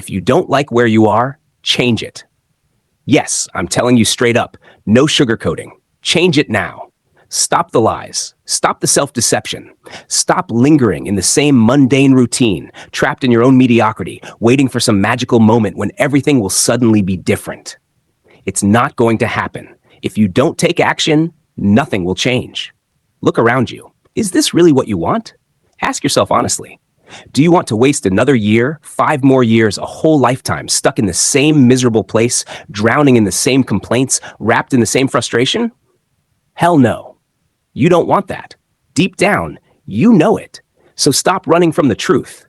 If you don't like where you are, change it. Yes, I'm telling you straight up, no sugarcoating. Change it now. Stop the lies. Stop the self-deception. Stop lingering in the same mundane routine, trapped in your own mediocrity, waiting for some magical moment when everything will suddenly be different. It's not going to happen. If you don't take action, nothing will change. Look around you. Is this really what you want? Ask yourself honestly. Do you want to waste another year, 5 more years, a whole lifetime stuck in the same miserable place, drowning in the same complaints, wrapped in the same frustration? Hell no. You don't want that. Deep down, you know it. So stop running from the truth.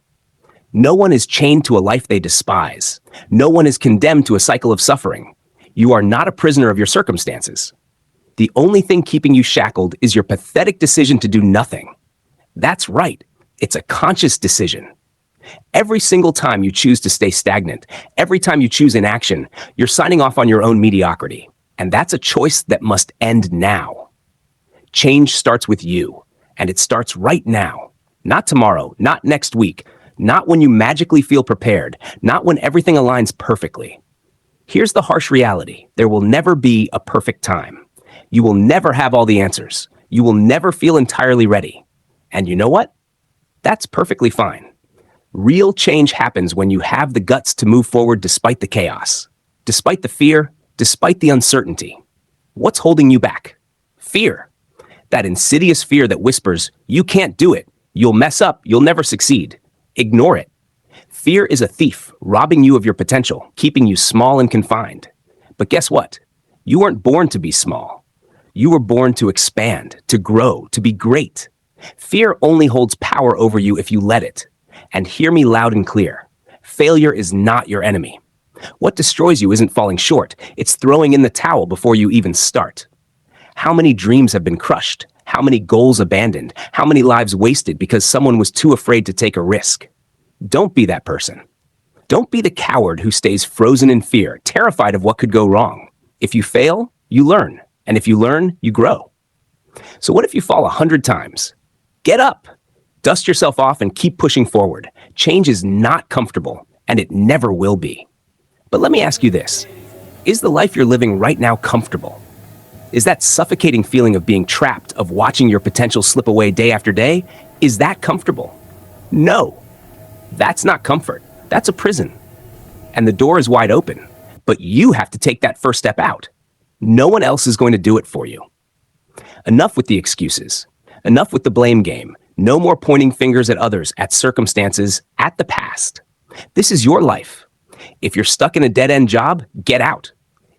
No one is chained to a life they despise. No one is condemned to a cycle of suffering. You are not a prisoner of your circumstances. The only thing keeping you shackled is your pathetic decision to do nothing. That's right. It's a conscious decision. Every single time you choose to stay stagnant, every time you choose inaction, you're signing off on your own mediocrity. And that's a choice that must end now. Change starts with you, and it starts right now. Not tomorrow, not next week, not when you magically feel prepared, not when everything aligns perfectly. Here's the harsh reality. There will never be a perfect time. You will never have all the answers. You will never feel entirely ready. And you know what? That's perfectly fine. Real change happens when you have the guts to move forward despite the chaos, despite the fear, despite the uncertainty. What's holding you back? Fear. That insidious fear that whispers, you can't do it, you'll mess up, you'll never succeed. Ignore it. Fear is a thief, robbing you of your potential, keeping you small and confined. But guess what? You weren't born to be small. You were born to expand, to grow, to be great. Fear only holds power over you if you let it. And hear me loud and clear. Failure is not your enemy. What destroys you isn't falling short, it's throwing in the towel before you even start. How many dreams have been crushed? How many goals abandoned? How many lives wasted because someone was too afraid to take a risk? Don't be that person. Don't be the coward who stays frozen in fear, terrified of what could go wrong. If you fail, you learn. And if you learn, you grow. So what if you fall 100 times? Get up. Dust yourself off and keep pushing forward. Change is not comfortable, and it never will be. But let me ask you this. Is the life you're living right now comfortable? Is that suffocating feeling of being trapped, of watching your potential slip away day after day, is that comfortable? No. That's not comfort. That's a prison. And the door is wide open. But you have to take that first step out. No one else is going to do it for you. Enough with the excuses. Enough with the blame game. No more pointing fingers at others, at circumstances, at the past. This is your life. If you're stuck in a dead-end job, get out.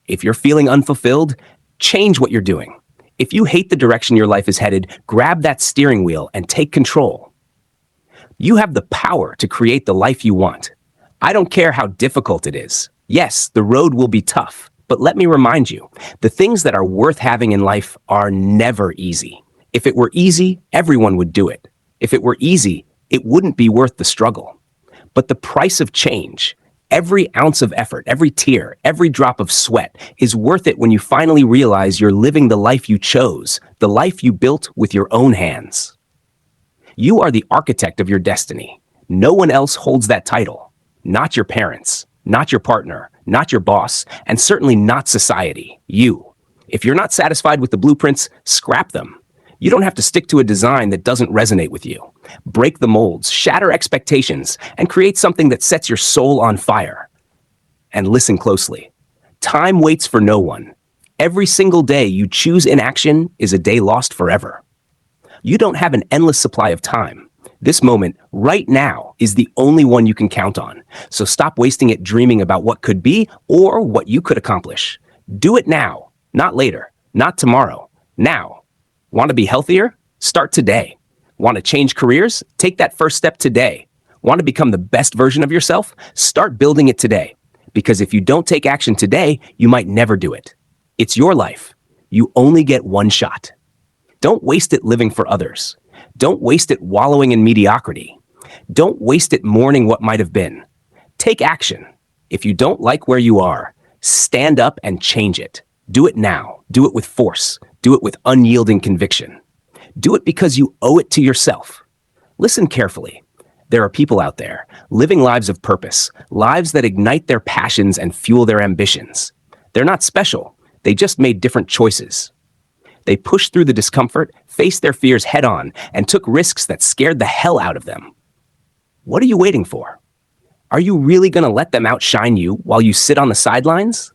If you're feeling unfulfilled, change what you're doing. If you hate the direction your life is headed, grab that steering wheel and take control. You have the power to create the life you want. I don't care how difficult it is. Yes, the road will be tough, but let me remind you, the things that are worth having in life are never easy. If it were easy, everyone would do it. If it were easy, it wouldn't be worth the struggle. But the price of change, every ounce of effort, every tear, every drop of sweat is worth it when you finally realize you're living the life you chose, the life you built with your own hands. You are the architect of your destiny. No one else holds that title. Not your parents, not your partner, not your boss, and certainly not society. You. If you're not satisfied with the blueprints, scrap them. You don't have to stick to a design that doesn't resonate with you. Break the molds, shatter expectations, and create something that sets your soul on fire. And listen closely. Time waits for no one. Every single day you choose inaction is a day lost forever. You don't have an endless supply of time. This moment, right now, is the only one you can count on. So stop wasting it dreaming about what could be or what you could accomplish. Do it now, not later, not tomorrow, now. Want to be healthier? Start today. Want to change careers? Take that first step today. Want to become the best version of yourself? Start building it today. Because if you don't take action today, you might never do it. It's your life. You only get one shot. Don't waste it living for others. Don't waste it wallowing in mediocrity. Don't waste it mourning what might have been. Take action. If you don't like where you are, stand up and change it. Do it now. Do it with force. Do it with unyielding conviction. Do it because you owe it to yourself. Listen carefully. There are people out there living lives of purpose, lives that ignite their passions and fuel their ambitions. They're not special. They just made different choices. They pushed through the discomfort, faced their fears head on, and took risks that scared the hell out of them. What are you waiting for? Are you really going to let them outshine you while you sit on the sidelines?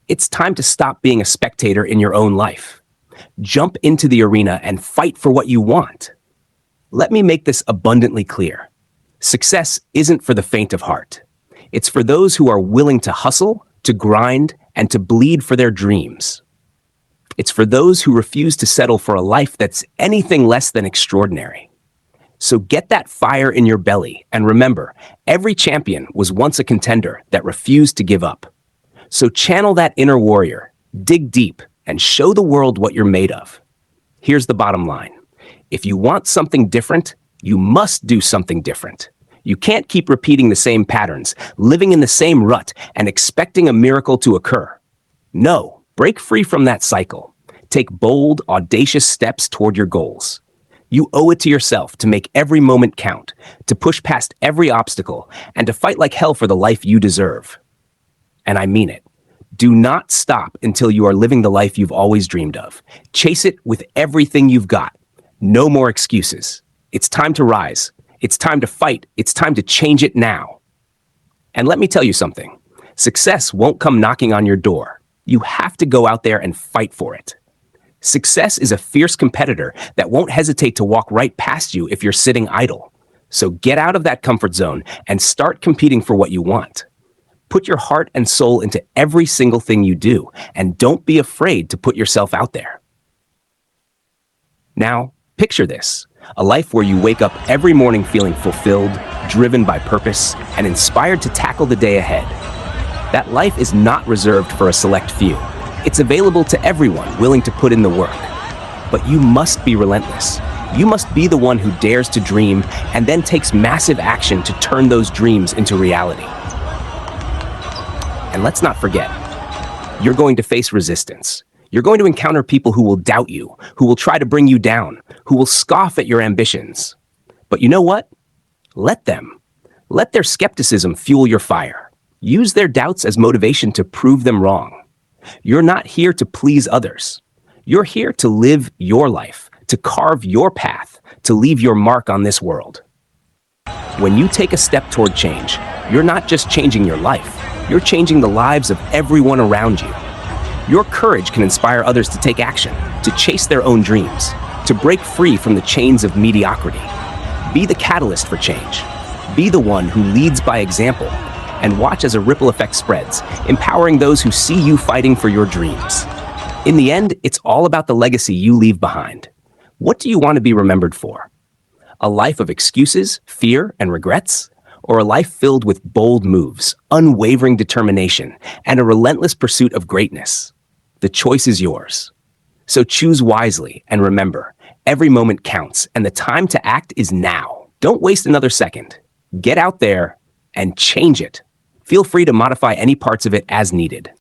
It's time to stop being a spectator in your own life. Jump into the arena and fight for what you want. Let me make this abundantly clear. Success isn't for the faint of heart. It's for those who are willing to hustle, to grind, and to bleed for their dreams. It's for those who refuse to settle for a life that's anything less than extraordinary. So get that fire in your belly, and remember, every champion was once a contender that refused to give up. So channel that inner warrior, dig deep, and show the world what you're made of. Here's the bottom line. If you want something different, you must do something different. You can't keep repeating the same patterns, living in the same rut, and expecting a miracle to occur. No, break free from that cycle. Take bold, audacious steps toward your goals. You owe it to yourself to make every moment count, to push past every obstacle, and to fight like hell for the life you deserve. And I mean it. Do not stop until you are living the life you've always dreamed of. Chase it with everything you've got. No more excuses. It's time to rise. It's time to fight. It's time to change it now. And let me tell you something. Success won't come knocking on your door. You have to go out there and fight for it. Success is a fierce competitor that won't hesitate to walk right past you if you're sitting idle. So get out of that comfort zone and start competing for what you want. Put your heart and soul into every single thing you do, and don't be afraid to put yourself out there. Now, picture this, a life where you wake up every morning feeling fulfilled, driven by purpose, and inspired to tackle the day ahead. That life is not reserved for a select few. It's available to everyone willing to put in the work. But you must be relentless. You must be the one who dares to dream and then takes massive action to turn those dreams into reality. And let's not forget, you're going to face resistance. You're going to encounter people who will doubt you, who will try to bring you down, who will scoff at your ambitions. But you know what? Let them. Let their skepticism fuel your fire. Use their doubts as motivation to prove them wrong. You're not here to please others. You're here to live your life, to carve your path, to leave your mark on this world. When you take a step toward change, you're not just changing your life, you're changing the lives of everyone around you. Your courage can inspire others to take action, to chase their own dreams, to break free from the chains of mediocrity. Be the catalyst for change. Be the one who leads by example, and watch as a ripple effect spreads, empowering those who see you fighting for your dreams. In the end, it's all about the legacy you leave behind. What do you want to be remembered for? A life of excuses, fear, and regrets? Or a life filled with bold moves, unwavering determination, and a relentless pursuit of greatness? The choice is yours. So choose wisely, and remember, every moment counts, and the time to act is now. Don't waste another second. Get out there and change it. Feel free to modify any parts of it as needed.